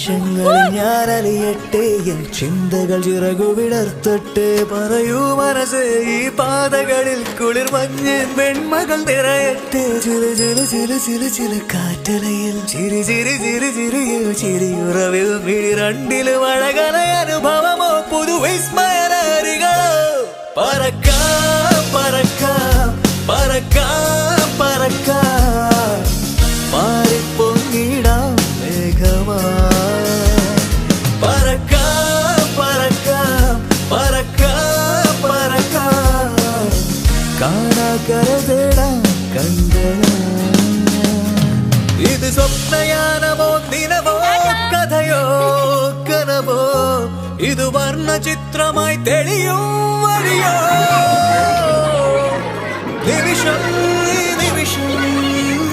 നിമിഷങ്ങളിൽ ഞാൻ അലിയട്ടെ, എൻ ചിന്തകൾ ചിറകു വിടർത്തട്ടെ. പറയൂ മനസ്സ്, ഈ പാതകളിൽ കുളിർ മഞ്ഞൻ വെൺമകൾ നിറയട്ടെ. ചില ചില ചില ചില ചില കാറ്റലയിൽ ചിരി ചിരി ചിരി ചിരിയോ ചിരിയുറവിൽ മിഴി രണ്ടിലും അഴകല അനുഭവമോ പുതുവിസ്മയനരികളോ. പറക്കാം പറക്കാം പറക്കാം പറക്കാം മാറിപ്പൊങ്ങിടാം മേഘമാ. പറക്കാം പറക്കാം പറക്കാം പറക്കാം കാണാക്കര തേടാം കണ്ടനാ. ഇത് സ്വപ്നയാനമോ ദിനമോ കഥയോ കനവോ, ഇത് വർണ്ണചിത്രമായി തെളിയും വഴിയോ. നിമിഷം ഈ നിമിഷം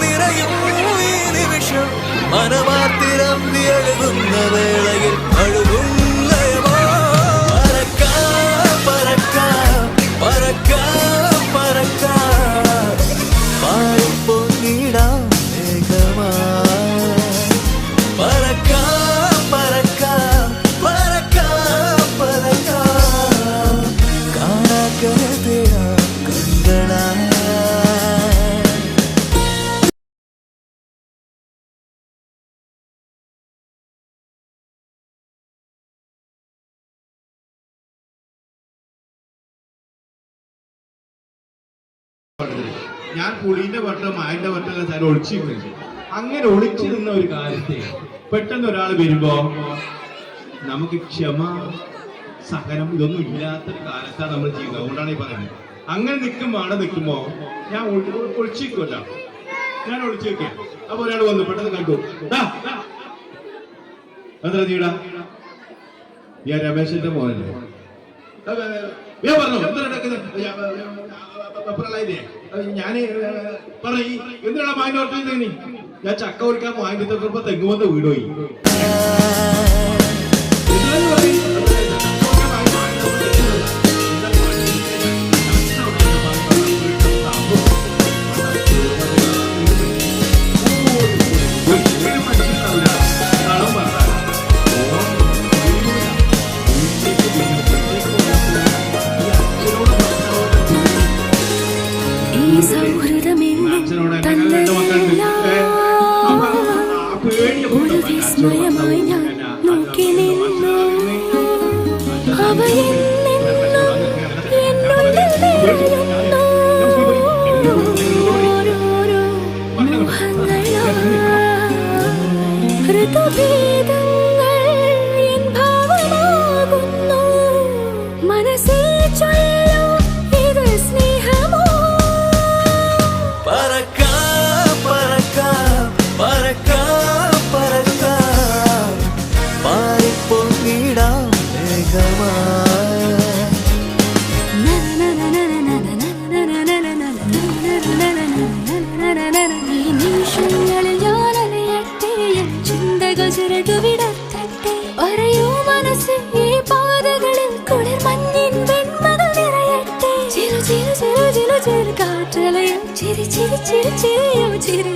നിറയും ഈ നിമിഷം മനമാർത്തിരം എഴുതുന്ന വേളയിൽ അഴുകും ലയമോ. പറക്കാം പറക്കാം പറക്കാം പറക്കാം പാടിപ്പൊങ്ങിടാം മേഘമാ. പറക്കാം പറക്കാം പറക്കാം പറക്കാം കാണാക്കര തേടാം കണ്ടനാ. ഞാൻ പുളീന്റെ വട്ടം മായന്റെ വട്ടം സാധനം ഒളിച്ചിരുന്നു. അങ്ങനെ ഒളിച്ചിരുന്ന ഒരു കാലത്തെ പെട്ടെന്ന് ഒരാൾ വരുമ്പോ നമുക്ക് ക്ഷമ സഹനം ഇതൊന്നും ഇല്ലാത്തൊരു കാലത്താണ് നമ്മൾ ചെയ്യുന്നത്. അതുകൊണ്ടാണ് ഈ പറയുന്നത്. അങ്ങനെ നിൽക്കുമ്പോ ഞാൻ ഒളിച്ചിരിക്കുമല്ലോ, ഞാൻ ഒളിച്ചു വെക്കാം. അപ്പൊ ഒരാൾ വന്നു പെട്ടെന്ന് കണ്ടു. എന്താ നീടാ, ഞാൻ രമേശന്റെ മോനല്ലേ. ഞാൻ പറഞ്ഞു ഞാന് പറയും എന്തിനാ മായന്റെ ഓർത്ത് നീ. ഞാൻ ചക്ക കുടിക്കാൻ മായന്റെ തൊട്ടപ്പോ തെങ്ങുമെന്ന് വീട് പോയി. ഒരു വിസ്മയമായി ഞാൻ നോക്കി നിന്നു. അവയിൽ നിന്നും എന്നുള്ളിൽ വീഴുന്നു ഓരോരോ മോഹങ്ങളായി. ഋതുഭേദങ്ങൾ എൻ ഭാവമാകുന്നു. മനസ്സിൽ ചൊല്ലൂ ഇത് സ്നേഹമോ. പറക്കാം പറക്കാം പറക്കാം പറക്കാം പാടിപ്പൊങ്ങിടാം മേഘമാ. ഈ നിമിഷങ്ങളിൽ ഞാൻ അലയട്ടെ, എൻ ചിന്തകൾ ചിറകു വിടർത്തട്ടെ. പറയൂ മനസ്സ്, ഈ പാതകളിൽ കുളിർ മഞ്ഞിൻ വെൺമകൾ നിറയട്ടെ. ചില ചില ചില ചില ചില കാറ്റലയും ചിരി ചിരി ചിരി ചിരിയോ ചിരി